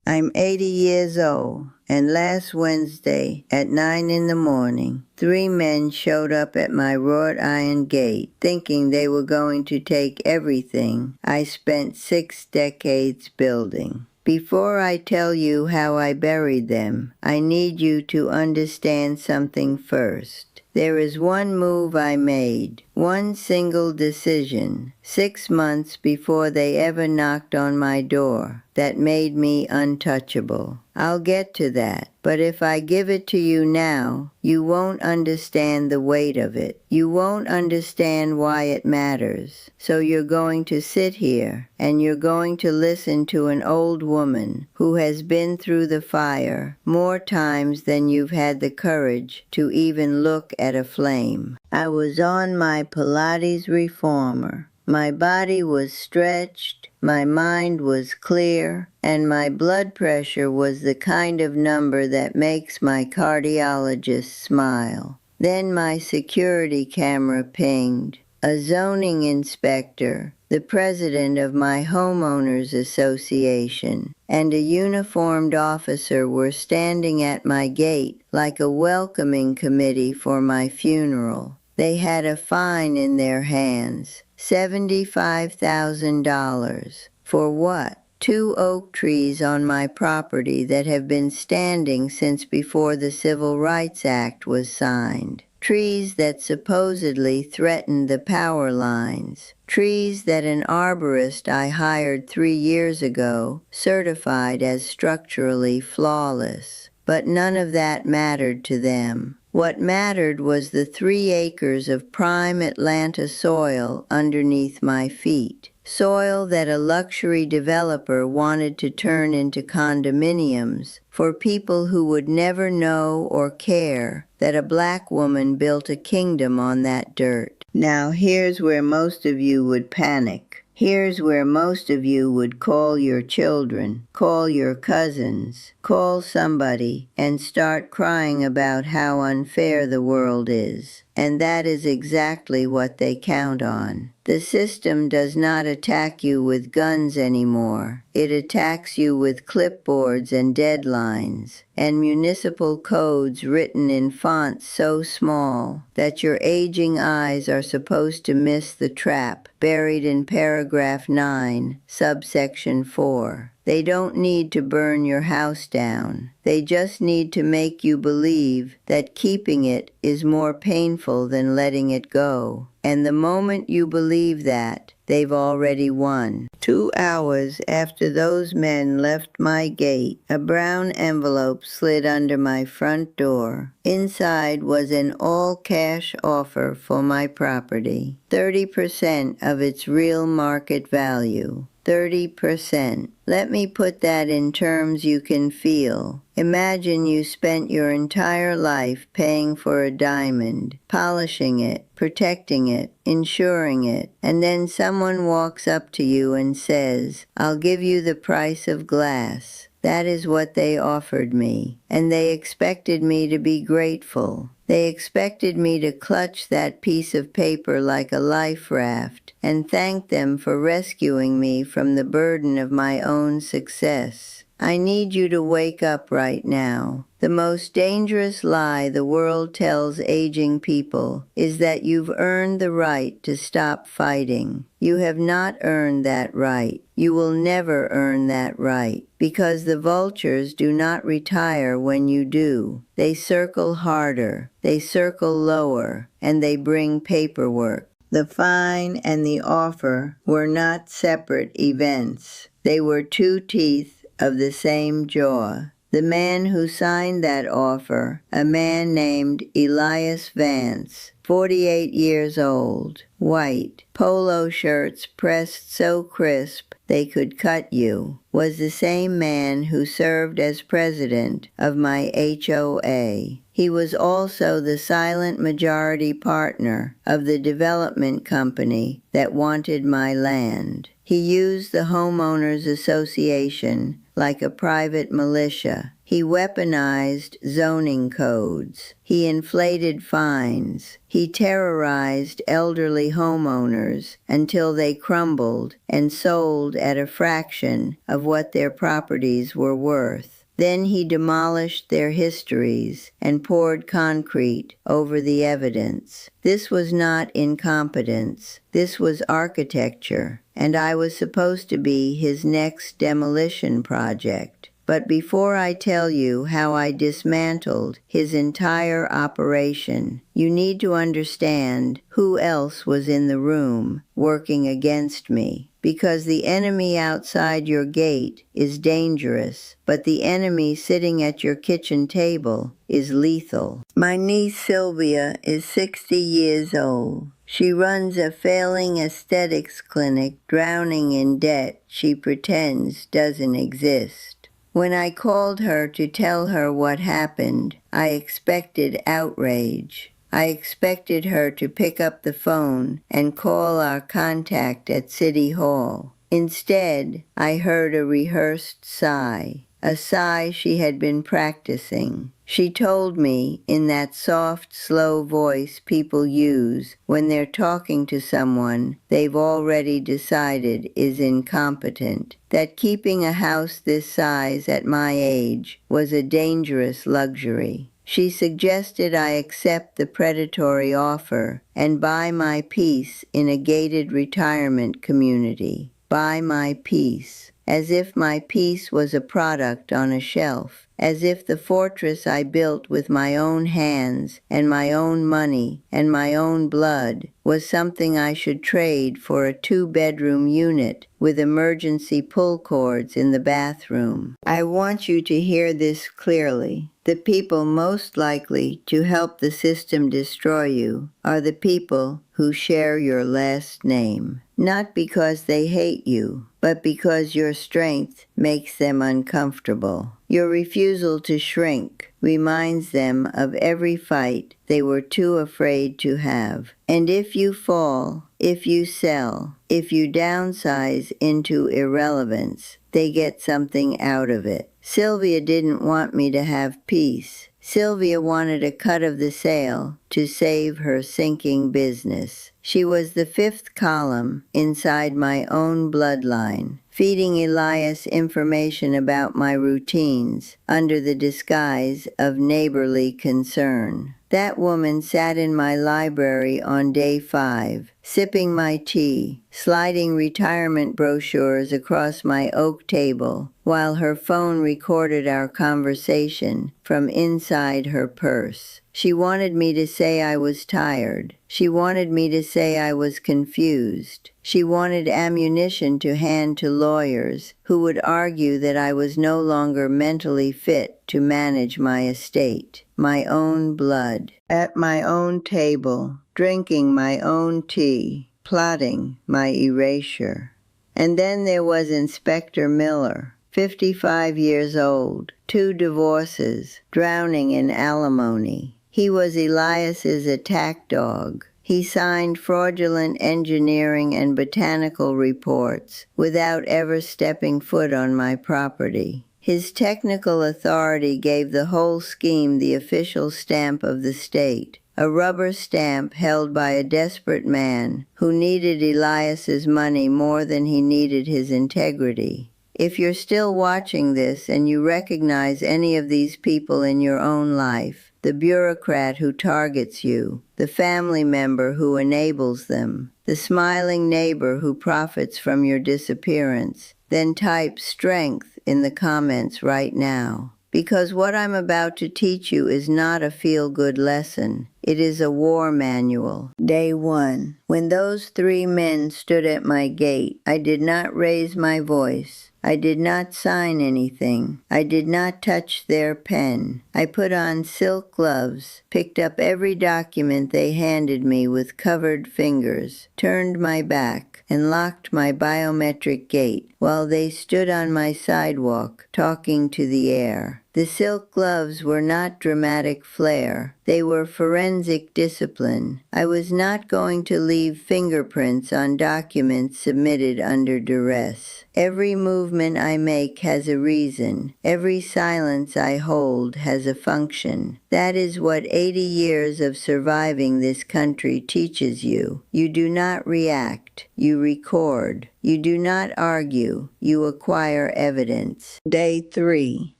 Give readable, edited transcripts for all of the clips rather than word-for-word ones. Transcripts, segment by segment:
I'm 80 years old, and last Wednesday at 9 in the morning, 3 men showed up at my wrought iron gate thinking they were going to take everything I spent 6 decades building. Before I tell you how I buried them, I need you to understand something first. There is one move I made, one single decision, 6 months before they ever knocked on my door, that made me untouchable. I'll get to that, but if I give it to you now, you won't understand the weight of it. You won't understand why it matters. So you're going to sit here, and you're going to listen to an old woman who has been through the fire more times than you've had the courage to even look at a flame. I was on my Pilates reformer. My body was stretched, my mind was clear, and my blood pressure was the kind of number that makes my cardiologist smile. Then my security camera pinged. A zoning inspector, the president of my homeowners association, and a uniformed officer were standing at my gate like a welcoming committee for my funeral. They had a fine in their hands, $75,000. For what? 2 oak trees on my property that have been standing since before the Civil Rights Act was signed. Trees that supposedly threatened the power lines. Trees that an arborist I hired 3 years ago certified as structurally flawless. But none of that mattered to them. What mattered was the 3 acres of prime Atlanta soil underneath my feet. Soil that a luxury developer wanted to turn into condominiums for people who would never know or care that a black woman built a kingdom on that dirt. Now here's where most of you would panic. Here's where most of you would call your children, call your cousins, call somebody, and start crying about how unfair the world is. And that is exactly what they count on. The system does not attack you with guns anymore. It attacks you with clipboards and deadlines, and municipal codes written in fonts so small that your aging eyes are supposed to miss the trap buried in paragraph 9, subsection 4. They don't need to burn your house down. They just need to make you believe that keeping it is more painful than letting it go. And the moment you believe that, they've already won. 2 hours after those men left my gate, a brown envelope slid under my front door. Inside was an all-cash offer for my property, 30% of its real market value. 30%. Let me put that in terms you can feel. Imagine you spent your entire life paying for a diamond, polishing it, protecting it, insuring it, and then someone walks up to you and says, "I'll give you the price of glass." That is what they offered me, and they expected me to be grateful. They expected me to clutch that piece of paper like a life raft and thank them for rescuing me from the burden of my own success. I need you to wake up right now. The most dangerous lie the world tells aging people is that you've earned the right to stop fighting. You have not earned that right. You will never earn that right, because the vultures do not retire when you do. They circle harder, they circle lower, and they bring paperwork. The fine and the offer were not separate events. They were 2 teeth of the same jaw. The man who signed that offer, a man named Elias Vance, 48 years old, white, polo shirts pressed so crisp they could cut you, was the same man who served as president of my HOA. He was also the silent majority partner of the development company that wanted my land. He used the homeowners association like a private militia. He weaponized zoning codes. He inflated fines. He terrorized elderly homeowners until they crumbled and sold at a fraction of what their properties were worth. Then he demolished their histories and poured concrete over the evidence. This was not incompetence. This was architecture, and I was supposed to be his next demolition project. But before I tell you how I dismantled his entire operation, you need to understand who else was in the room working against me. Because the enemy outside your gate is dangerous, but the enemy sitting at your kitchen table is lethal. My niece Sylvia is 60 years old. She runs a failing aesthetics clinic, drowning in debt she pretends doesn't exist. When I called her to tell her what happened, I expected outrage. I expected her to pick up the phone and call our contact at City Hall. Instead, I heard a rehearsed sigh, a sigh she had been practicing. She told me in that soft, slow voice people use when they're talking to someone they've already decided is incompetent, that keeping a house this size at my age was a dangerous luxury. She suggested I accept the predatory offer and buy my peace in a gated retirement community. Buy my peace, as if my peace was a product on a shelf, as if the fortress I built with my own hands and my own money and my own blood was something I should trade for a 2-bedroom unit with emergency pull cords in the bathroom. I want you to hear this clearly. The people most likely to help the system destroy you are the people who share your last name. Not because they hate you, but because your strength makes them uncomfortable. Your refusal to shrink reminds them of every fight they were too afraid to have. And if you fall, if you sell, if you downsize into irrelevance, they get something out of it. Sylvia didn't want me to have peace. Sylvia wanted a cut of the sale to save her sinking business. She was the 5th column inside my own bloodline, feeding Elias information about my routines under the disguise of neighborly concern. That woman sat in my library on day 5, sipping my tea, sliding retirement brochures across my oak table, while her phone recorded our conversation from inside her purse. She wanted me to say I was tired. She wanted me to say I was confused. She wanted ammunition to hand to lawyers who would argue that I was no longer mentally fit to manage my estate, my own blood, at my own table, drinking my own tea, plotting my erasure. And then there was Inspector Miller, 55 years old, 2 divorces, drowning in alimony. He was Elias's attack dog. He signed fraudulent engineering and botanical reports without ever stepping foot on my property. His technical authority gave the whole scheme the official stamp of the state, a rubber stamp held by a desperate man who needed Elias's money more than he needed his integrity. If you're still watching this and you recognize any of these people in your own life, the bureaucrat who targets you, the family member who enables them, the smiling neighbor who profits from your disappearance, then type strength in the comments right now. Because what I'm about to teach you is not a feel-good lesson. It is a war manual. Day 1. When those 3 men stood at my gate, I did not raise my voice. I did not sign anything. I did not touch their pen. I put on silk gloves, picked up every document they handed me with covered fingers, turned my back, and locked my biometric gate while they stood on my sidewalk, talking to the air. The silk gloves were not dramatic flair. They were forensic discipline. I was not going to leave fingerprints on documents submitted under duress. Every movement I make has a reason. Every silence I hold has a function. That is what 80 years of surviving this country teaches you. You do not react. You record. You do not argue. You acquire evidence. Day 3.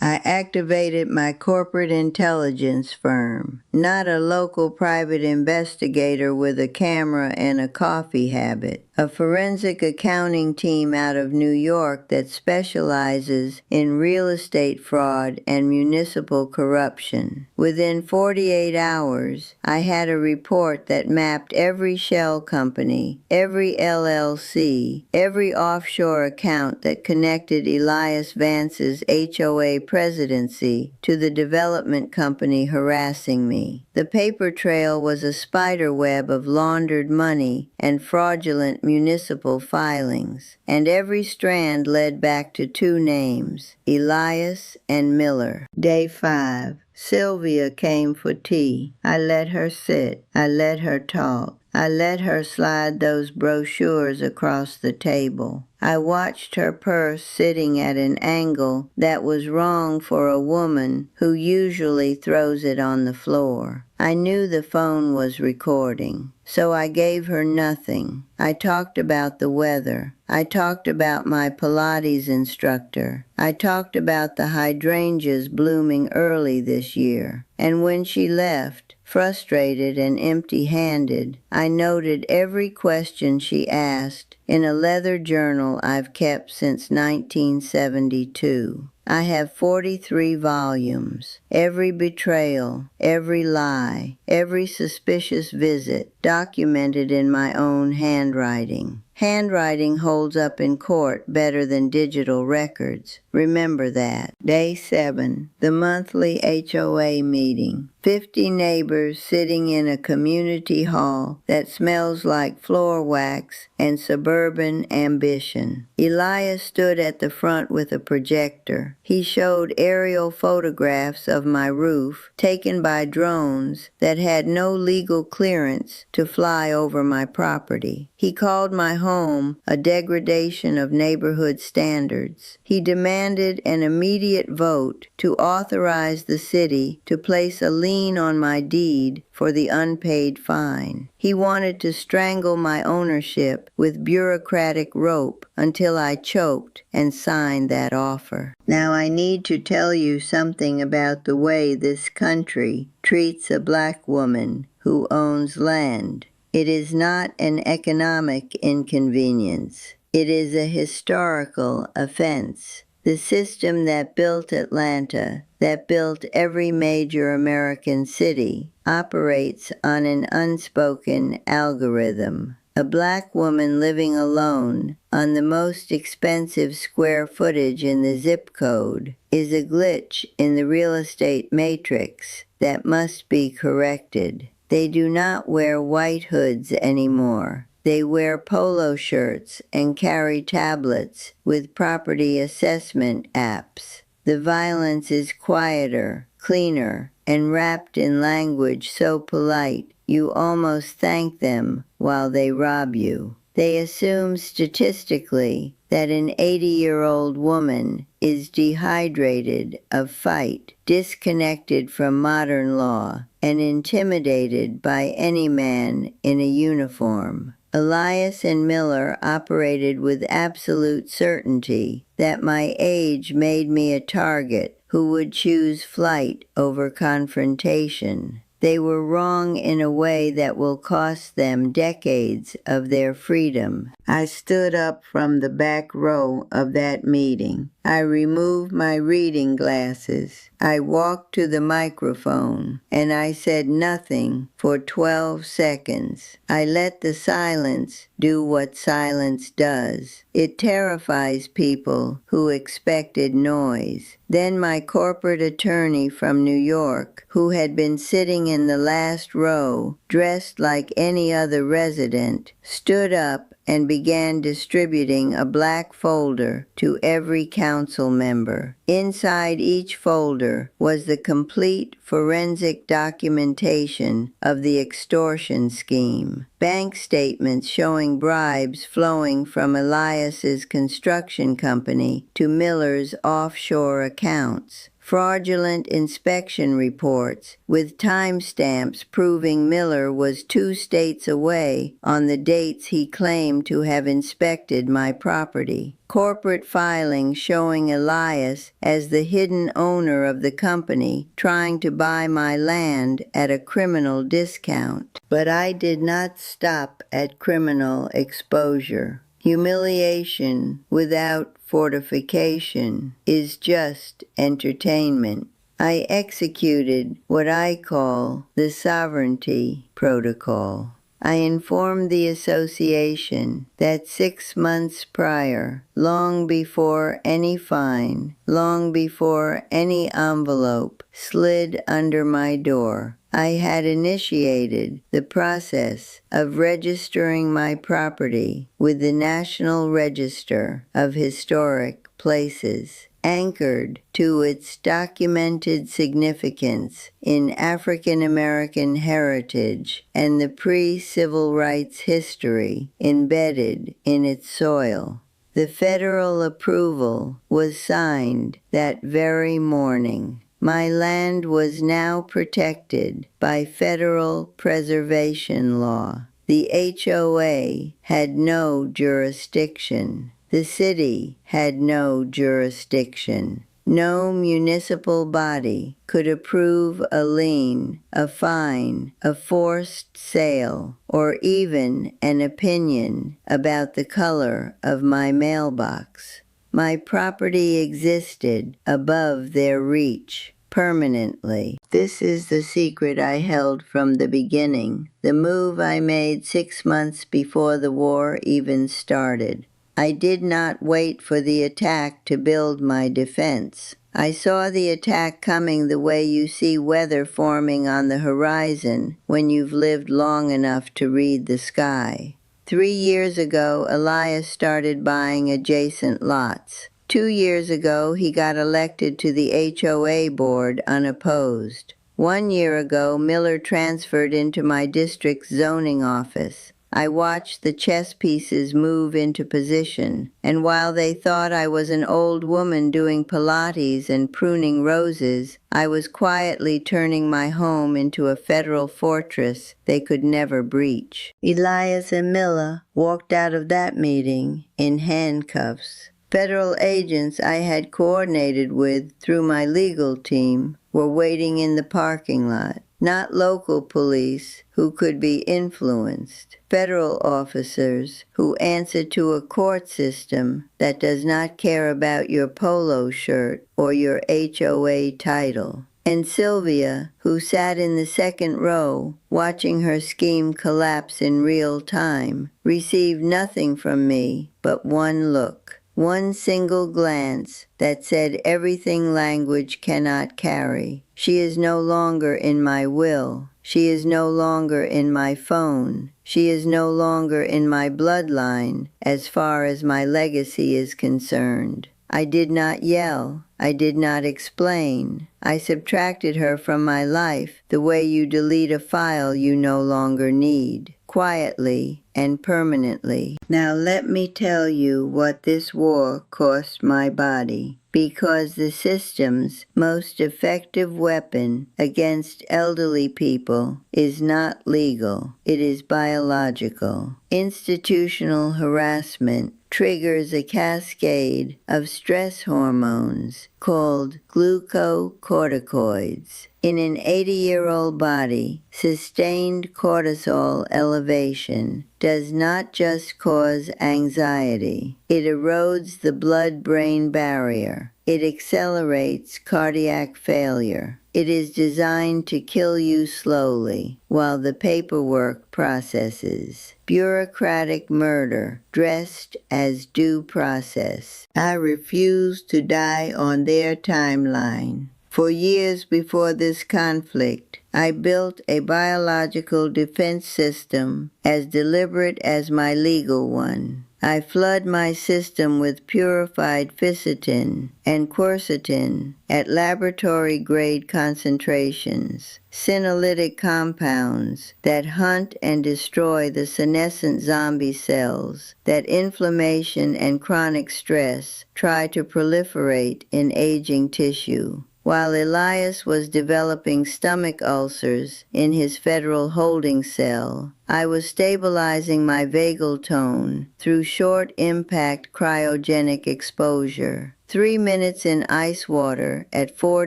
I activated my corporate intelligence firm, not a local private investigator with a camera and a coffee habit. A forensic accounting team out of New York that specializes in real estate fraud and municipal corruption. Within 48 hours, I had a report that mapped every shell company, every LLC, every offshore account that connected Elias Vance's HOA presidency to the development company harassing me. The paper trail was a spider web of laundered money and fraudulent municipal filings, and every strand led back to two names, Elias and Miller. Day 5. Sylvia came for tea. I let her sit. I let her talk. I let her slide those brochures across the table. I watched her purse sitting at an angle that was wrong for a woman who usually throws it on the floor. I knew the phone was recording, so I gave her nothing. I talked about the weather. I talked about my Pilates instructor. I talked about the hydrangeas blooming early this year. And when she left, frustrated and empty-handed, I noted every question she asked in a leather journal I've kept since 1972. I have 43 volumes. Every betrayal, every lie, every suspicious visit documented in my own handwriting. Handwriting holds up in court better than digital records. Remember that. Day 7. The monthly HOA meeting. 50 neighbors sitting in a community hall that smells like floor wax and suburban ambition. Elias stood at the front with a projector. He showed aerial photographs of my roof taken by drones that had no legal clearance to fly over my property. He called my home a degradation of neighborhood standards. He demanded an immediate vote to authorize the city to place a lien on my deed for the unpaid fine. He wanted to strangle my ownership with bureaucratic rope until I choked and signed that offer. Now I need to tell you something about the way this country treats a black woman who owns land. It is not an economic inconvenience. It is a historical offense. The system that built Atlanta, that built every major American city, operates on an unspoken algorithm. A black woman living alone on the most expensive square footage in the zip code is a glitch in the real estate matrix that must be corrected. They do not wear white hoods anymore. They wear polo shirts and carry tablets with property assessment apps. The violence is quieter, cleaner, and wrapped in language so polite you almost thank them while they rob you. They assume statistically that an 80-year-old woman is dehydrated of fight, disconnected from modern law, and intimidated by any man in a uniform. Elias and Miller operated with absolute certainty that my age made me a target who would choose flight over confrontation. They were wrong in a way that will cost them decades of their freedom. I stood up from the back row of that meeting. I removed my reading glasses. I walked to the microphone, and I said nothing for 12 seconds. I let the silence do what silence does. It terrifies people who expected noise. Then my corporate attorney from New York, who had been sitting in the last row, dressed like any other resident, stood up and began distributing a black folder to every council member. Inside each folder was the complete forensic documentation of the extortion scheme. bank statements showing bribes flowing from Elias's construction company to Miller's offshore accounts, fraudulent inspection reports with timestamps proving Miller was 2 states away on the dates he claimed to have inspected my property, corporate filings showing Elias as the hidden owner of the company trying to buy my land at a criminal discount. But I did not stop at criminal exposure. Humiliation without fortification is just entertainment. I executed what I call the Sovereignty Protocol. I informed the association that 6 months prior, long before any fine, long before any envelope slid under my door, I had initiated the process of registering my property with the National Register of Historic Places, anchored to its documented significance in African American heritage and the pre-civil rights history embedded in its soil. The federal approval was signed that very morning. My land was now protected by federal preservation law. The HOA had no jurisdiction. The city had no jurisdiction. No municipal body could approve a lien, a fine, a forced sale, or even an opinion about the color of my mailbox. My property existed above their reach permanently. This is the secret I held from the beginning, the move I made 6 months before the war even started. I did not wait for the attack to build my defense. I saw the attack coming the way you see weather forming on the horizon when you've lived long enough to read the sky. 3 years ago, Elias started buying adjacent lots. 2 years ago, he got elected to the HOA board unopposed. 1 year ago, Miller transferred into my district's zoning office. I watched the chess pieces move into position, and while they thought I was an old woman doing Pilates and pruning roses, I was quietly turning my home into a federal fortress they could never breach. Elias and Miller walked out of that meeting in handcuffs. Federal agents I had coordinated with through my legal team were waiting in the parking lot. Not local police who could be influenced, federal officers who answer to a court system that does not care about your polo shirt or your HOA title. And Sylvia, who sat in the second row watching her scheme collapse in real time, received nothing from me but one look. One single glance that said everything language cannot carry. She is no longer in my will. She is no longer in my phone. She is no longer in my bloodline as far as my legacy is concerned. I did not yell. I did not explain. I subtracted her from my life the way you delete a file you no longer need, quietly and permanently. Now let me tell you what this war cost my body. Because the system's most effective weapon against elderly people is not legal. It is biological. Institutional harassment triggers a cascade of stress hormones called glucocorticoids. In an 80-year-old body, sustained cortisol elevation does not just cause anxiety. It erodes the blood-brain barrier. It accelerates cardiac failure. It is designed to kill you slowly while the paperwork processes. Bureaucratic murder dressed as due process. I refuse to die on their timeline. For years before this conflict, I built a biological defense system as deliberate as my legal one. I flood my system with purified ficitin and quercetin at laboratory-grade concentrations, senolytic compounds that hunt and destroy the senescent zombie cells that inflammation and chronic stress try to proliferate in aging tissue. While Elias was developing stomach ulcers in his federal holding cell, I was stabilizing my vagal tone through short-impact cryogenic exposure. 3 minutes in ice water at 4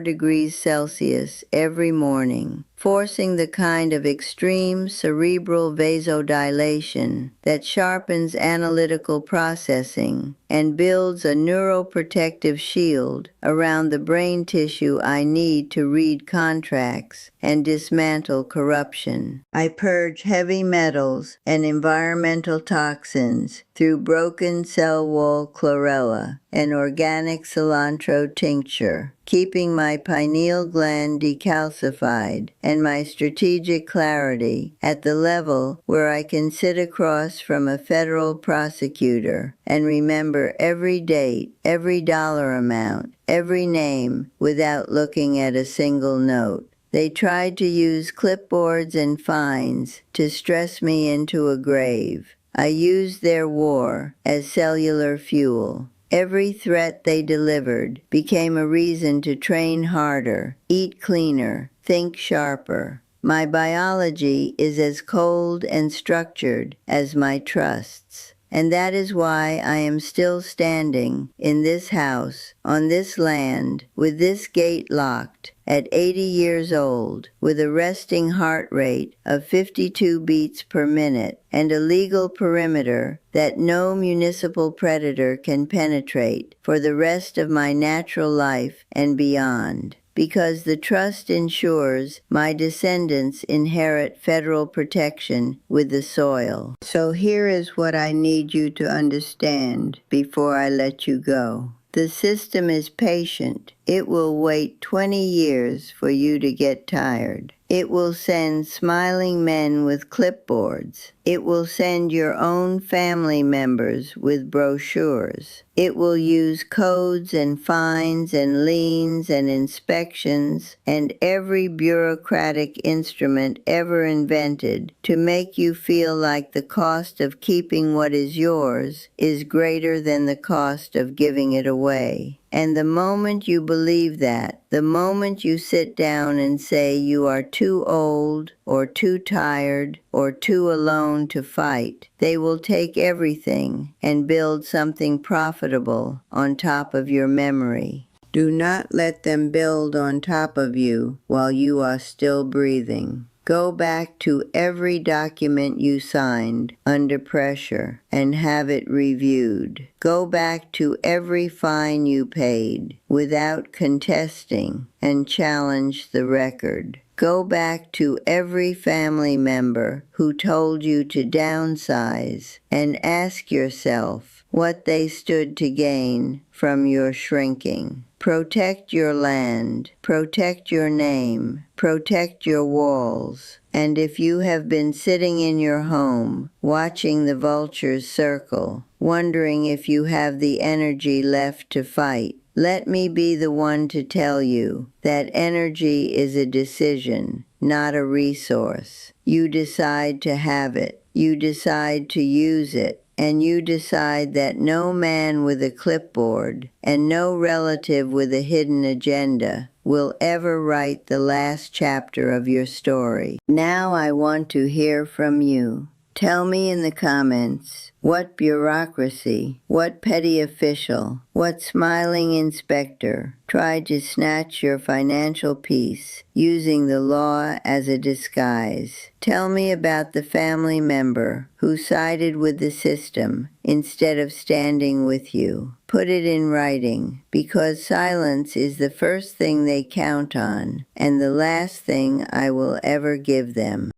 degrees Celsius every morning, forcing the kind of extreme cerebral vasodilation that sharpens analytical processing and builds a neuroprotective shield around the brain tissue I need to read contracts and dismantle corruption. I purge heavy metals and environmental toxins through broken cell wall chlorella and organic cilantro tincture, keeping my pineal gland decalcified and my strategic clarity at the level where I can sit across from a federal prosecutor and remember every date, every dollar amount, every name without looking at a single note. They tried to use clipboards and fines to stress me into a grave. I used their war as cellular fuel. Every threat they delivered became a reason to train harder, eat cleaner, think sharper. My biology is as cold and structured as my trusts. And that is why I am still standing in this house, on this land, with this gate locked, at 80 years old, with a resting heart rate of 52 beats per minute and a legal perimeter that no municipal predator can penetrate for the rest of my natural life and beyond. Because the trust ensures my descendants inherit federal protection with the soil. So here is what I need you to understand before I let you go. The system is patient. It will wait 20 years for you to get tired. It will send smiling men with clipboards. It will send your own family members with brochures. It will use codes and fines and liens and inspections and every bureaucratic instrument ever invented to make you feel like the cost of keeping what is yours is greater than the cost of giving it away. And the moment you believe that, the moment you sit down and say you are too old or too tired or too alone to fight, they will take everything and build something profitable on top of your memory. Do not let them build on top of you while you are still breathing. Go back to every document you signed under pressure and have it reviewed. Go back to every fine you paid without contesting and challenge the record. Go back to every family member who told you to downsize and ask yourself what they stood to gain from your shrinking. Protect your land, protect your name, protect your walls. And if you have been sitting in your home, watching the vultures circle, wondering if you have the energy left to fight, let me be the one to tell you that energy is a decision, not a resource. You decide to have it. You decide to use it. And you decide that no man with a clipboard and no relative with a hidden agenda will ever write the last chapter of your story. Now I want to hear from you. Tell me in the comments what bureaucracy, what petty official, what smiling inspector tried to snatch your financial peace using the law as a disguise. Tell me about the family member who sided with the system instead of standing with you. Put it in writing, because silence is the first thing they count on and the last thing I will ever give them.